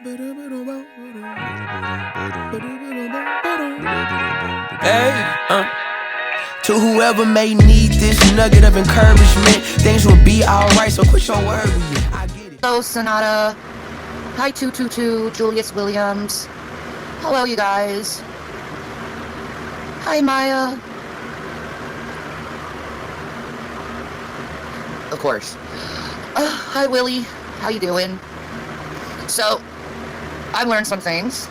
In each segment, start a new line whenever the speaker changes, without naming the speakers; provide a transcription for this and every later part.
Hey, to whoever may need this nugget of encouragement, things will be alright, so quit your worry. I get it.
Hello, Sonata. Hi, 222, Julius Williams. Hello, you guys. Hi, Maya. Of course. Hi, Willie. How you doing? So, I've learned some things.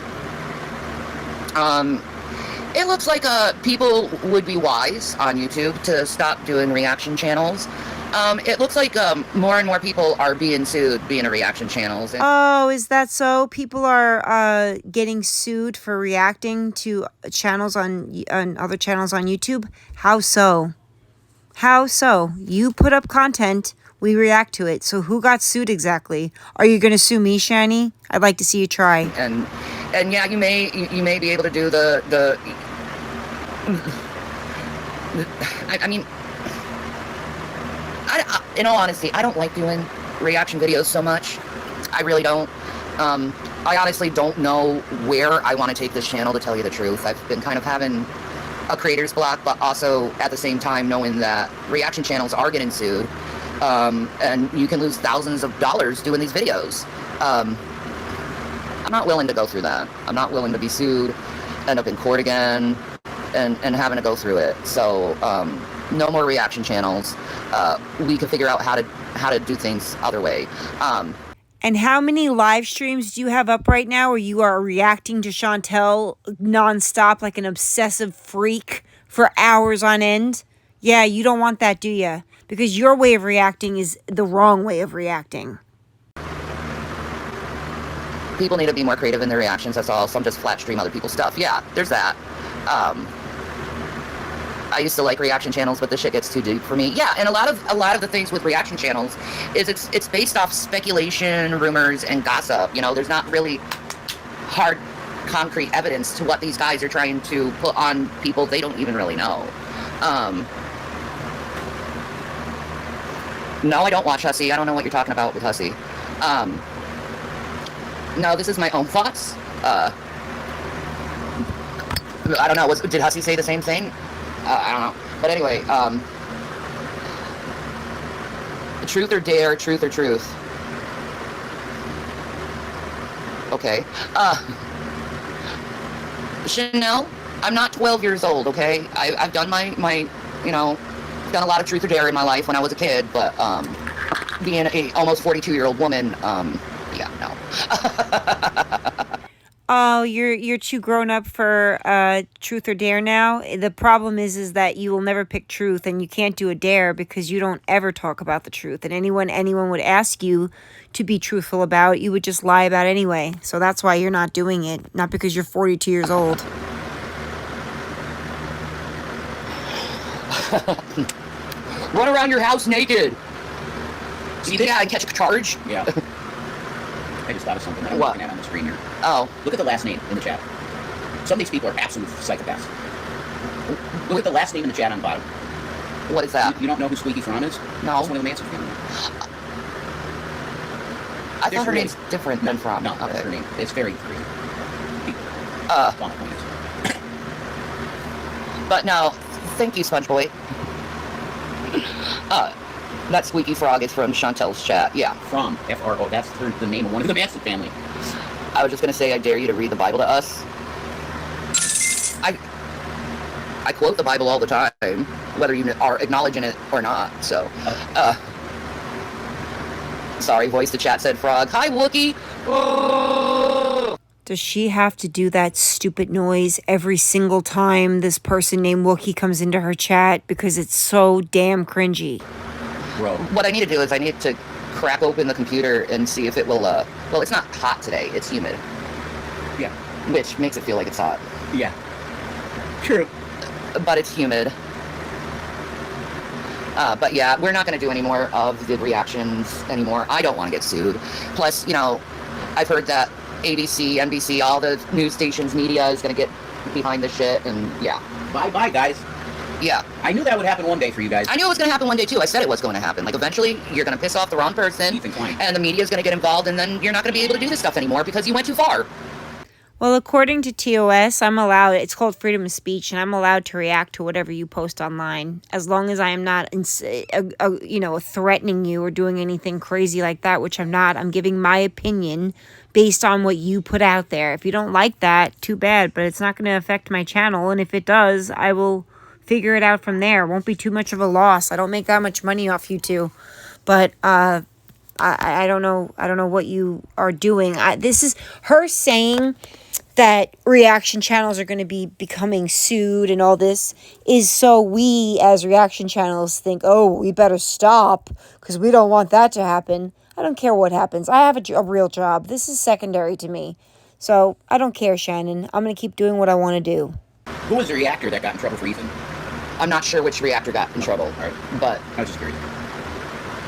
It looks like people would be wise on YouTube to stop doing reaction channels. It looks like more and more people are being sued being a reaction channels.
Oh, is that so? People are getting sued for reacting to channels on other channels on YouTube? How so? How so? You put up content, we react to it. So who got sued exactly? Are you going to sue me, Shani? I'd like to see you try.
And yeah, you may be able to do the I mean, in all honesty, I don't like doing reaction videos so much. I really don't. I honestly don't know where I want to take this channel, to tell you the truth. I've been kind of having a creator's block, but also at the same time knowing that reaction channels are getting sued, and you can lose thousands of dollars doing these videos. I'm not willing to go through that. I'm not willing to be sued, end up in court again, and having to go through it. So no more reaction channels. We can figure out how to do things other way.
And how many live streams do you have up right now where you are reacting to Chantel nonstop like an obsessive freak for hours on end? Yeah, you don't want that, do you? Because your way of reacting is the wrong way of reacting.
People need to be more creative in their reactions, that's all. Some just flat stream other people's stuff. Yeah, there's that. I used to like reaction channels, but this shit gets too deep for me. Yeah, and a lot of the things with reaction channels is it's based off speculation, rumors, and gossip. You know, there's not really hard, concrete evidence to what these guys are trying to put on people they don't even really know. No, I don't watch Hussy. I don't know what you're talking about with Hussy. No, this is my own thoughts. I don't know. Did Hussy say the same thing? I don't know. But anyway, truth or dare, truth or truth. Okay. Chanel, I'm not 12 years old, okay? I've done my done a lot of truth or dare in my life when I was a kid, but being a almost 42-year-old woman, yeah, no.
Oh, you're too grown up for truth or dare now. The problem is that you will never pick truth, and you can't do a dare because you don't ever talk about the truth. And anyone would ask you to be truthful about, you would just lie about anyway. So that's why you're not doing it, not because you're 42 years old.
Run around your house naked. See, yeah, I catch a charge.
Yeah. I just thought of something that I'm looking at on the screen here.
Oh.
Look at the last name in the chat. Some of these people are absolute psychopaths. Look at the last name in the chat on the bottom.
What is that?
You don't know who Squeaky Fran is?
No.
It's one of the Manson family.
I thought her name's different than Fran.
No, that's her name. It's very crazy.
But no, thank you, Sponge Boy. That Squeaky Frog is from Chantel's chat. Yeah.
From F-R-O. That's the name of one of the Manson family.
I was just gonna say, I dare you to read the Bible to us. I quote the Bible all the time, whether you are acknowledging it or not. So, sorry, voice to chat said frog. Hi, Wookie.
Does she have to do that stupid noise every single time this person named Wookie comes into her chat? Because it's so damn cringy.
Bro.
What I need to do is I need to crack open the computer and see if it will, well, it's not hot today, it's humid.
Yeah.
Which makes it feel like it's hot.
Yeah. True.
But it's humid. But yeah, we're not going to do any more of the reactions anymore. I don't want to get sued. Plus, you know, I've heard that ABC, NBC, all the news stations, media is going to get behind this shit, and yeah.
Bye-bye, guys.
Yeah.
I knew that would happen one day for you guys.
I knew it was going to happen one day too. I said it was going to happen. Like eventually, you're going to piss off the wrong person, and the media is going to get involved, and then you're not going to be able to do this stuff anymore because you went too far.
Well, according to TOS, I'm allowed, it's called freedom of speech, and I'm allowed to react to whatever you post online, as long as I am not, threatening you or doing anything crazy like that, which I'm not. I'm giving my opinion based on what you put out there. If you don't like that, too bad, but it's not going to affect my channel, and if it does, I will figure it out from there. It won't be too much of a loss. I don't make that much money off you two, but, I don't know. I don't know what you are doing. This is her saying that reaction channels are going to be becoming sued and all this is so we as reaction channels think, oh, we better stop because we don't want that to happen. I don't care what happens. I have a real job. This is secondary to me. So I don't care, Shannon. I'm going to keep doing what I want to do.
Who was the reactor that got in trouble for Ethan?
I'm not sure which reactor got in trouble,
All right.
but
I was just curious.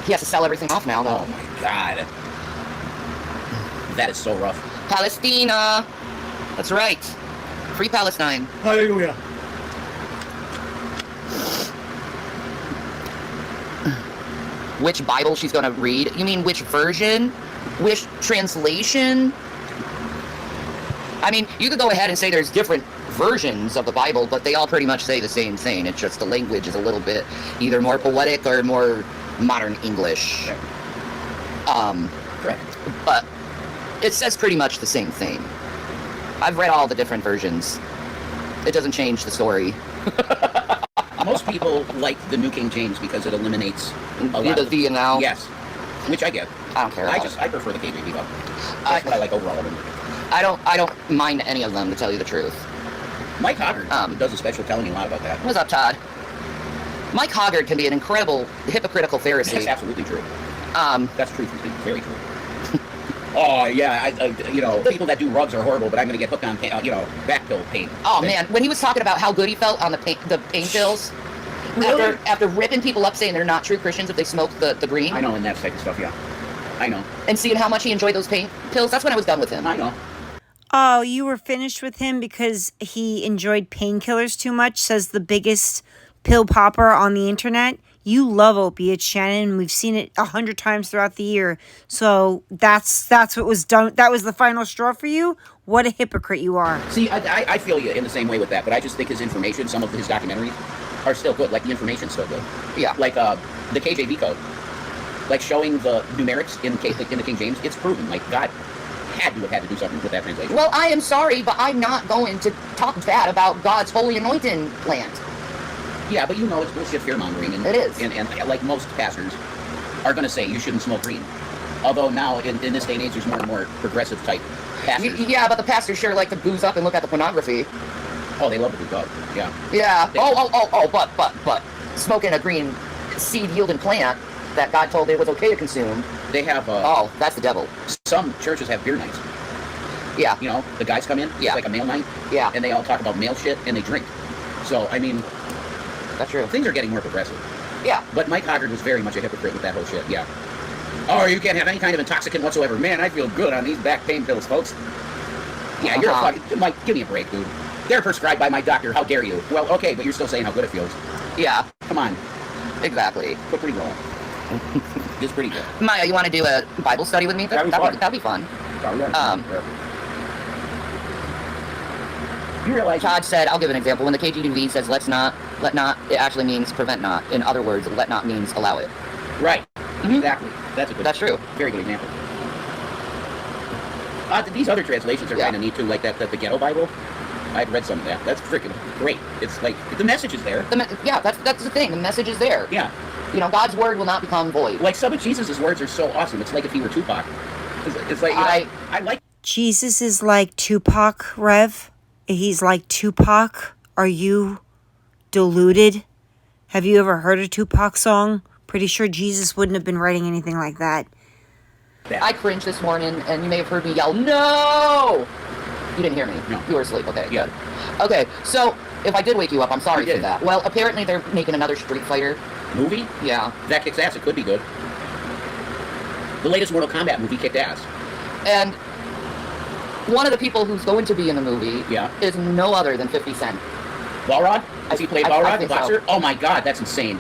he has to sell everything off now, though.
Oh my God. That is so rough.
Palestina. That's right. Free Palestine.
Hallelujah.
Which Bible she's going to read? You mean which version? Which translation? I mean, you could go ahead and say there's different versions of the Bible, but they all pretty much say the same thing. It's just the language is a little bit either more poetic or more modern English.
Correct.
But it says pretty much the same thing. I've read all the different versions. It doesn't change the story.
Most people like the New King James because it eliminates a lot
The
of
thee and thou.
Yes, which I get.
I don't care.
I prefer the KJV though. That's what I like overall of them.
I don't mind any of them, to tell you the truth.
Mike Hoggard does a special telling you a lot about that.
What's up, Todd? Mike Hoggard can be an incredible hypocritical Pharisee.
That's absolutely true. That's true. Very true. Oh yeah, people that do rugs are horrible, but I'm gonna get hooked on, back pill pain.
Oh man, when he was talking about how good he felt on the pain pills,
Really?
after ripping people up saying they're not true Christians if they smoke the green.
I know, and that type of stuff. Yeah, I know.
And seeing how much he enjoyed those pain pills, that's when I was done with him.
I know.
Oh, you were finished with him because he enjoyed painkillers too much, says the biggest pill popper on the internet. You love opiates, Shannon. We've seen it 100 times throughout the year. So that's what was done. That was the final straw for you? What a hypocrite you are.
See, I feel you in the same way with that, but I just think his information, some of his documentaries, are still good. Like, the information's still good.
Yeah.
Like, the KJV code. Like, showing the numerics in the King James, it's proven. Like, God had to do something with that translation.
Well, I am sorry, but I'm not going to talk bad about God's holy anointing plant.
Yeah, but it's bullshit fear-mongering. And,
it is.
And like most pastors are going to say you shouldn't smoke green. Although now, in this day and age, there's more and more progressive type pastors.
Yeah, but the pastors sure like to booze up and look at the pornography.
Oh, they love to booze up. Yeah.
Yeah. But smoking a green seed-yielding plant that God told it was okay to consume.
They have...
that's the devil.
Some churches have beer nights.
Yeah.
The guys come in, it's like a male night.
Yeah.
And they all talk about male shit, and they drink. So, I mean...
That's true.
Things are getting more progressive.
Yeah.
But Mike Hoggard was very much a hypocrite with that whole shit, yeah. Oh, you can't have any kind of intoxicant whatsoever. Man, I feel good on these back pain pills, folks. Yeah, you're a fucking... Mike, give me a break, dude. They're prescribed by my doctor. How dare you? Well, okay, but you're still saying how good it feels.
Yeah.
Come on.
Exactly.
Quit pretty well. It's pretty good.
Maya, you want to do a Bible study with me? That'd be fun.
You realize...
Todd said, I'll give an example. When the KJV says let not, it actually means prevent not. In other words, let not means allow it.
Right. Exactly. That's
true.
Very good example. These other translations are kind of neat too, like the Ghetto Bible. I've read some of that. That's freaking great. It's like, the message is there.
That's the thing. The message is there.
Yeah.
God's word will not become void.
Like, some of Jesus' words are so awesome. It's like if he were Tupac. It's like, I like...
Jesus is like Tupac, Rev. He's like Tupac. Are you deluded? Have you ever heard a Tupac song? Pretty sure Jesus wouldn't have been writing anything like that.
I cringed this morning, and you may have heard me yell, no! You didn't hear me?
No.
You were asleep, okay.
Yeah.
Okay, so, if I did wake you up, I'm sorry for that. Well, apparently they're making another Street Fighter.
Movie?
Yeah.
That kicks ass. It could be good. The latest Mortal Kombat movie kicked ass.
And one of the people who's going to be in the movie is no other than 50 Cent.
Balrog? Has he played
I
Balrog, the
think so.
boxer? Oh my god, that's insane.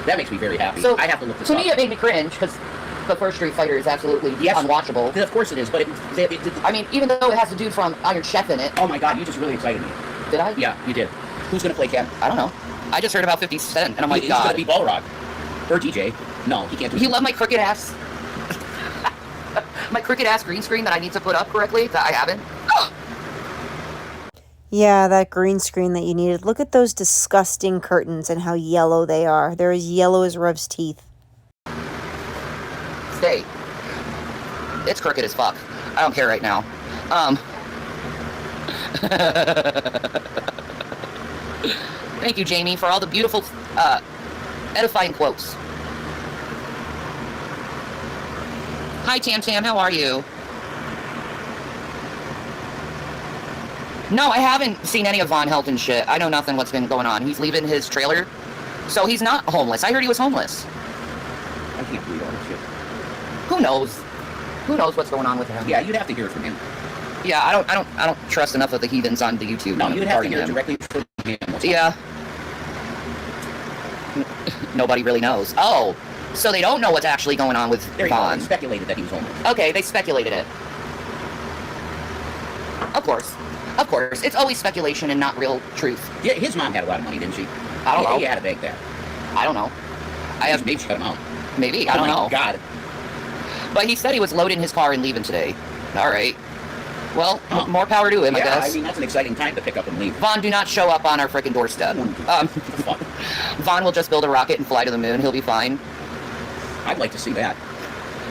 That makes me very happy.
So,
I have to look this
to
up.
me, it made me cringe, because the first Street Fighter is absolutely
Yes.
unwatchable.
Of course it is, but
I mean, even though it has the dude from Iron Chef in it.
oh my god, you just really excited me.
Did I?
Yeah, you did. Who's gonna play Ken?
I don't know. I just heard about 50 Cent, and I'm like,
He's gonna
God.
be Balrog. Or DJ. No, he can't do it.
You love my crooked ass. My crooked ass green screen that I need to put up correctly, that I haven't.
Yeah, that green screen that you needed. Look at those disgusting curtains and how yellow they are. They're as yellow as Rev's teeth.
Stay. It's crooked as fuck. I don't care right now. Thank you, Jamie, for all the beautiful, edifying quotes. Hi, Tam Tam, how are you? No, I haven't seen any of Von Helton's shit. I know nothing what's been going on. He's leaving his trailer, so he's not homeless. I heard he was homeless.
I can't believe all this shit.
Who knows? Who knows what's going on with him?
Yeah, you'd have to hear it from him.
Yeah, I don't trust enough of the heathens on the YouTube.
No, you'd have to
regarding
hear it
him.
directly from him.
Yeah. Nobody really knows. Oh, so they don't know what's actually going on with
There you go.
Von.
They speculated that he was homeless.
Okay, they speculated it. Of course. Of course. It's always speculation and not real truth.
Yeah, his mom had a lot of money, didn't she?
I don't know.
He had to bank that.
I don't know. I have
Maybe shut him out.
maybe. I don't
Oh my
know.
God.
But he said he was loading his car and leaving today. All right. Well, more power to him, I
Yeah,
guess.
I mean, that's an exciting time to pick up and leave.
Vaughn, do not show up on our frickin' doorstep.
Fuck.
Vaughn will just build a rocket and fly to the moon. He'll be fine.
I'd like to see that.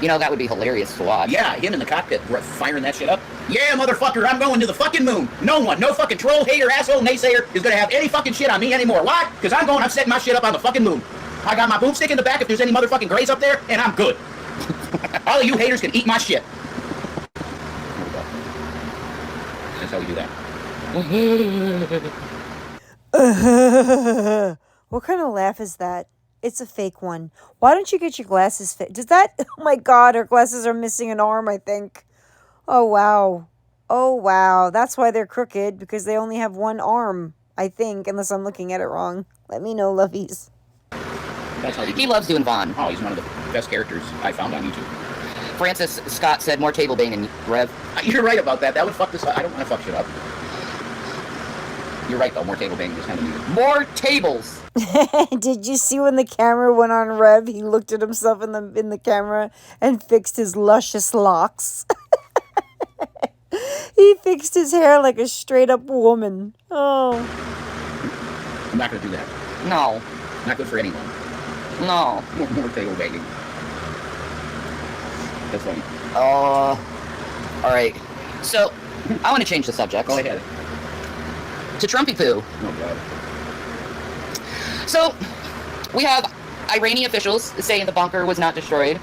You know, that would be hilarious to watch.
Yeah, him in the cockpit firing that shit up. Yeah, motherfucker, I'm going to the fucking moon. No one, no fucking troll, hater, asshole, naysayer is gonna have any fucking shit on me anymore. Why? Because I'm setting my shit up on the fucking moon. I got my boomstick in the back if there's any motherfucking grays up there, and I'm good. All of you haters can eat my shit. That's how we do that.
What kind of laugh is that? It's a fake one. Why don't you get your glasses fit? Does that? Oh my God, her glasses are missing an arm, I think. Oh wow. Oh wow. That's why they're crooked, because they only have one arm, I think, unless I'm looking at it wrong. Let me know, loveys.
That's how
He loves doing Vaughn.
Oh, he's one of the best characters I found on YouTube.
Francis Scott said more table banging, Rev.
You're right about that. That would fuck this up. I don't want to fuck shit up. You're right, though. More table banging is kind of needed.
More tables.
Did you see when the camera went on Rev? He looked at himself in the camera and fixed his luscious locks. He fixed his hair like a straight up woman. Oh.
I'm not going to do that.
No.
Not good for anyone.
No.
More table banging. That's funny.
All right. So, I want to change the subject.
Go ahead.
To Trumpy Poo.
Oh, God.
So, we have Iranian officials saying the bunker was not destroyed.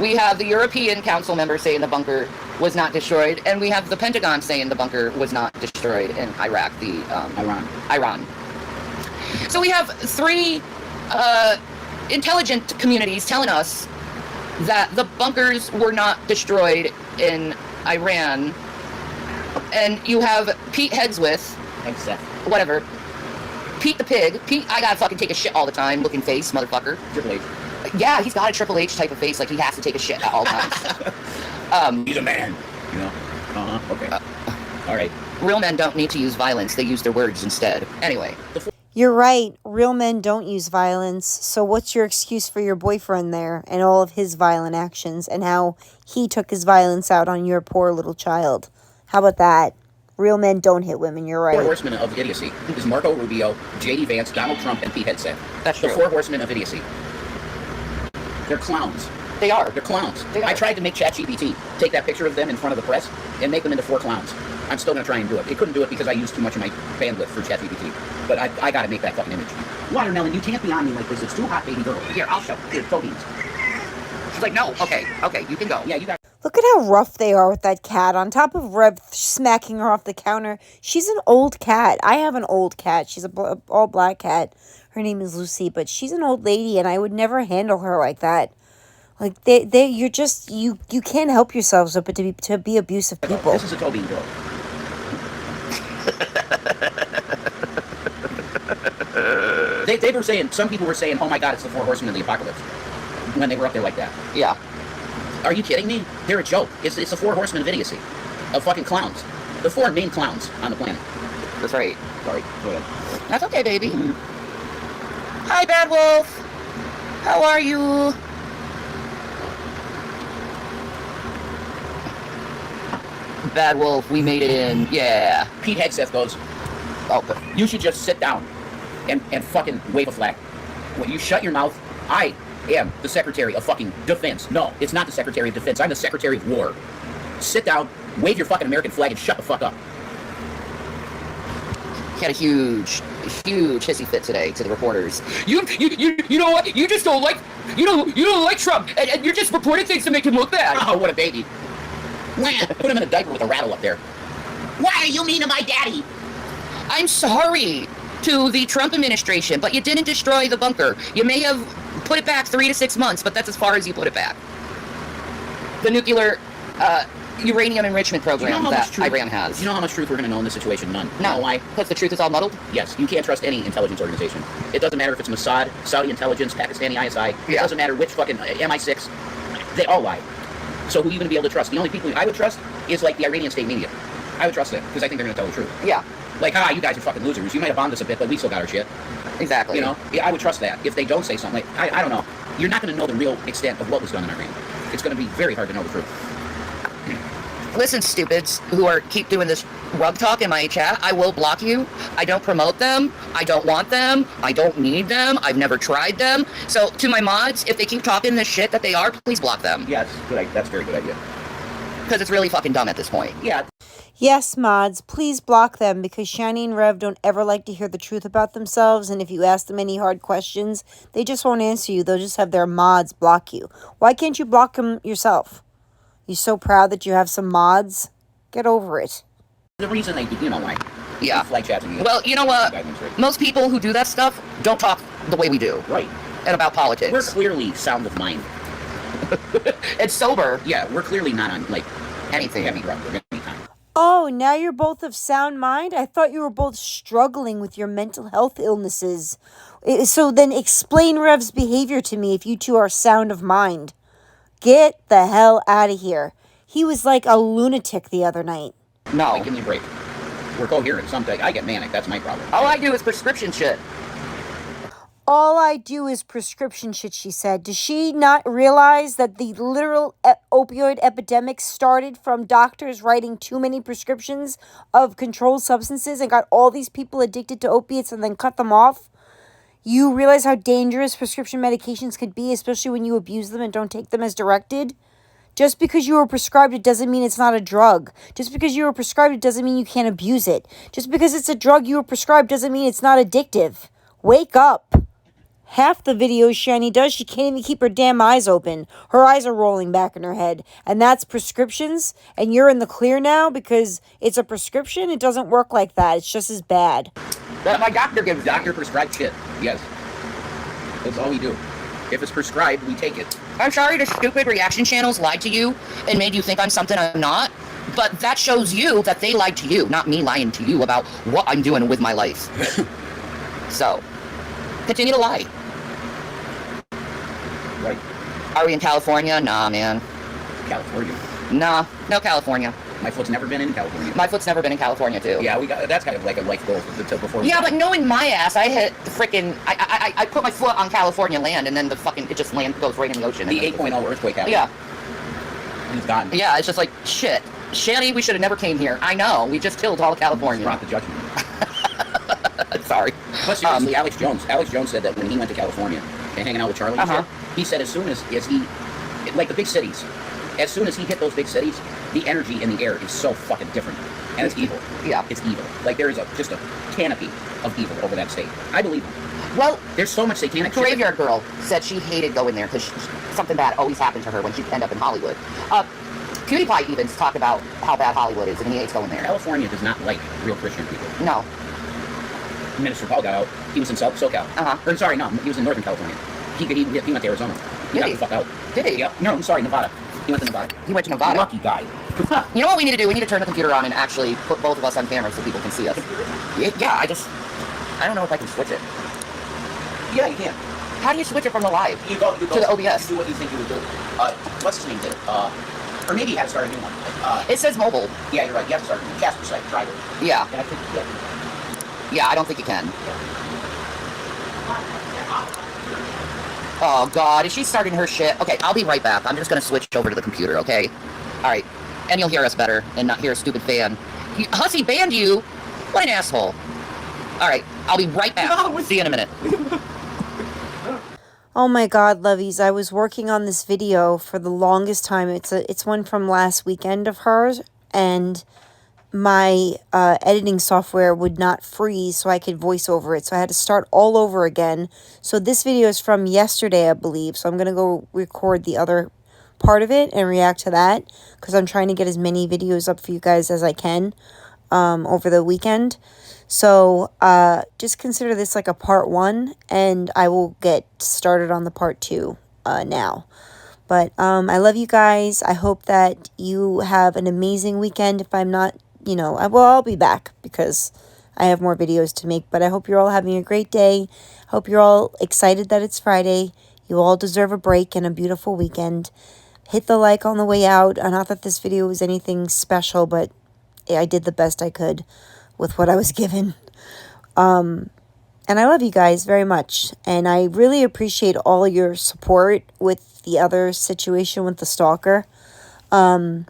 We have the European Council members saying the bunker was not destroyed. And we have the Pentagon saying the bunker was not destroyed in Iraq, Iran. So we have three intelligent communities telling us that the bunkers were not destroyed in Iran. And you have Pete Hegswith, whatever, Pete the Pig. Pete, I gotta fucking take a shit all the time looking face, motherfucker.
Triple H.
Yeah, he's got a Triple H type of face, like he has to take a shit at all times.
He's a man. You know? Okay. All right.
Real men don't need to use violence, they use their words instead. Anyway.
You're right. Real men don't use violence. So what's your excuse for your boyfriend there and all of his violent actions and how he took his violence out on your poor little child? How about that? Real men don't hit women. You're right.
Four horsemen of idiocy is Marco Rubio, J.D. Vance, Donald Trump, and Pete Hegseth.
That's
the
true.
four horsemen of idiocy. They're clowns.
They are.
They're clowns.
They are.
I tried to make ChatGPT take that picture of them in front of the press and make them into four clowns. I'm still going to try and do it. It couldn't do it because I used too much of my bandwidth for ChatGPT. But I got to make that fucking image. Watermelon, you can't be on me like this. It's too hot, baby girl. Here, I'll show. Here, Toby's.
She's like, no, okay, you can go.
Yeah, you got.
Look at how rough they are with that cat. On top of Rev smacking her off the counter. She's an old cat. I have an old cat. She's a all black cat. Her name is Lucy, but she's an old lady, and I would never handle her like that. Like you're just you can't help yourselves but to be abusive people.
This is a Toby joke. They were saying, some people were saying, oh my god, it's the four horsemen of the apocalypse. When they were up there like that.
Yeah.
Are you kidding me? They're a joke. It's the four horsemen of idiocy. Of fucking clowns. The four main clowns on the planet.
That's right.
Sorry, go ahead.
That's okay, baby. Hi, Bad Wolf. How are you? Bad Wolf, we made it in. Yeah.
Pete Hegseth goes,
Oh,
you should just sit down and fucking wave a flag. When you shut your mouth, I am the Secretary of fucking Defense. No, it's not the Secretary of Defense. I'm the Secretary of War. Sit down, wave your fucking American flag, and shut the fuck up.
he had a huge hissy fit today to the reporters. You know what? You just don't like Trump, and you're just reporting things to make him look bad.
Oh, what a baby. Put him in a diaper with a rattle up there. Why are you mean to my daddy?
I'm sorry to the Trump administration, but you didn't destroy the bunker. You may have put it back 3 to 6 months, but that's as far as you put it back. The nuclear uranium enrichment program that Iran has.
Do you know how much truth we're going to know in this situation? None.
No.
You know why?
Because the truth is all muddled?
Yes, you can't trust any intelligence organization. It doesn't matter if it's Mossad, Saudi intelligence, Pakistani ISI. It doesn't matter which fucking MI6. They all lie. So who are you going to be able to trust? The only people I would trust is like the Iranian state media. I would trust them because I think they're going to tell the truth.
Yeah.
Like, you guys are fucking losers. You might have bombed us a bit, but we still got our shit.
Exactly.
You know? Yeah, I would trust that. If they don't say something, like, I don't know. You're not going to know the real extent of what was done in Iran. It's going to be very hard to know the truth.
Listen, stupids who keep doing this rug talk in my chat, I will block you. I don't promote them. I don't want them. I don't need them. I've never tried them. So to my mods, if they keep talking this shit that they are, please block them.
Yeah, that's a very good idea.
Because it's really fucking dumb at this point.
Yeah.
Yes, mods, please block them because Shani and Rev don't ever like to hear the truth about themselves, and if you ask them any hard questions, they just won't answer you. They'll just have their mods block you. Why can't you block them yourself? You're so proud that you have some mods? Get over it.
The reason they do, you know why?
Yeah.
Flag chats and
Well, you know what? Most people who do that stuff don't talk the way we do.
Right.
And about politics.
We're clearly sound of mind.
It's sober.
Yeah, we're clearly not on, like,
Anything.
heavy drugs or anything.
Oh, now you're both of sound mind? I thought you were both struggling with your mental health illnesses. So then explain Rev's behavior to me if you two are sound of mind. Get the hell out of here. He was like a lunatic the other night.
No.
Like, give me a break. We're coherent. Sometimes I get manic. That's my problem.
All I do is prescription shit.
All I do is prescription shit, she said. Does she not realize that the literal opioid epidemic started from doctors writing too many prescriptions of controlled substances and got all these people addicted to opiates and then cut them off? You realize how dangerous prescription medications could be, especially when you abuse them and don't take them as directed? Just because you were prescribed it doesn't mean it's not a drug. Just because you were prescribed it doesn't mean you can't abuse it. Just because it's a drug you were prescribed doesn't mean it's not addictive. Wake up. Half the videos Shani does, she can't even keep her damn eyes open. Her eyes are rolling back in her head. And that's prescriptions? And you're in the clear now because it's a prescription? It doesn't work like that. It's just as bad.
That my doctor gives.
Doctor prescribed shit. Yes. That's all we do. If it's prescribed, we take it.
I'm sorry the stupid reaction channels lied to you and made you think I'm something I'm not. But that shows you that they lied to you, not me lying to you about what I'm doing with my life. So, continue to lie.
Right.
Are we in California? Nah, man.
California.
Nah, no California.
My foot's never been in California.
My foot's never been in California, too.
Yeah, that's kind of like a life goal until before.
Yeah, but knowing my ass, I hit the freaking. I put my foot on California land, and then the fucking it just goes right in the ocean.
The 8.0 earthquake happened.
Yeah.
He's gone.
Yeah, it's just like shit. Shanny, we should have never came here. I know. We just killed all of California.
Brought the judgment.
Sorry.
But seriously, Alex Jones said that when he went to California and hanging out with Charlie, he said as soon as he, like the big cities, as soon as he hit those big cities, the energy in the air is so fucking different. And it's evil.
Yeah.
It's evil. Like there is just a canopy of evil over that state. I believe him.
Well,
there's so much satanic shit.
Graveyard Girl said she hated going there because something bad always happened to her when she'd end up in Hollywood. PewDiePie even talked about how bad Hollywood is and he hates going there.
California does not like real Christian people.
No.
Minister Paul got out. He was in SoCal. Or sorry, no, he was in Northern California. He went to Arizona. He got the fuck out.
Did he?
Yeah. No, I'm sorry, Nevada. He went to Nevada.
He went to Nevada.
Lucky guy.
You know what we need to do? We need to turn the computer on and actually put both of us on camera so people can see us. Yeah, I don't know if I can switch it.
Yeah, you can.
How do you switch it from the live
You go
to the OBS?
You do what you think you would do. What's his name did? Or maybe you have to start a new one.
It says mobile.
Yeah, you're right. You have to start a new Casper site. Try it.
Yeah.
And I think, yeah.
Yeah, I don't think you can. Oh, God. Is she starting her shit? Okay, I'll be right back. I'm just going to switch over to the computer, okay? All right. And you'll hear us better and not hear a stupid fan. Hussy banned you? What an asshole. All right. I'll be right back. See you in a minute.
Oh my God, Loveys, I was working on this video for the longest time. It's one from last weekend of hers, and my editing software would not freeze so I could voice over it. So I had to start all over again. So this video is from yesterday, I believe. So I'm going to go record the other part of it and react to that, because I'm trying to get as many videos up for you guys as I can over the weekend. So just consider this like a part 1, and I will get started on the part 2 now. But I love you guys. I hope that you have an amazing weekend. If I'm not, I'll be back because I have more videos to make. But I hope you're all having a great day. Hope you're all excited that it's Friday. You all deserve a break and a beautiful weekend. Hit the like on the way out. Not that this video was anything special, but I did the best I could with what I was given. And I love you guys very much. And I really appreciate all your support with the other situation with the stalker. I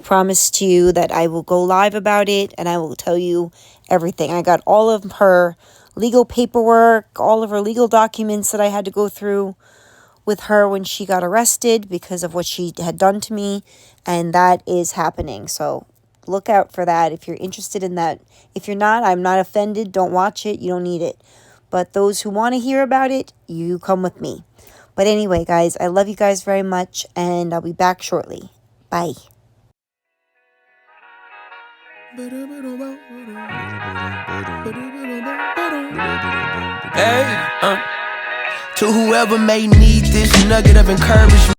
promised you that I will go live about it and I will tell you everything. I got all of her legal paperwork, all of her legal documents that I had to go through with her when she got arrested because of what she had done to me. And that is happening. So look out for that if you're interested in that. If you're not, I'm not offended. Don't watch it. You don't need it. But those who want to hear about it, you come with me. But anyway, guys, I love you guys very much, and I'll be back shortly. Bye.
Hey, to whoever may need this nugget of encouragement.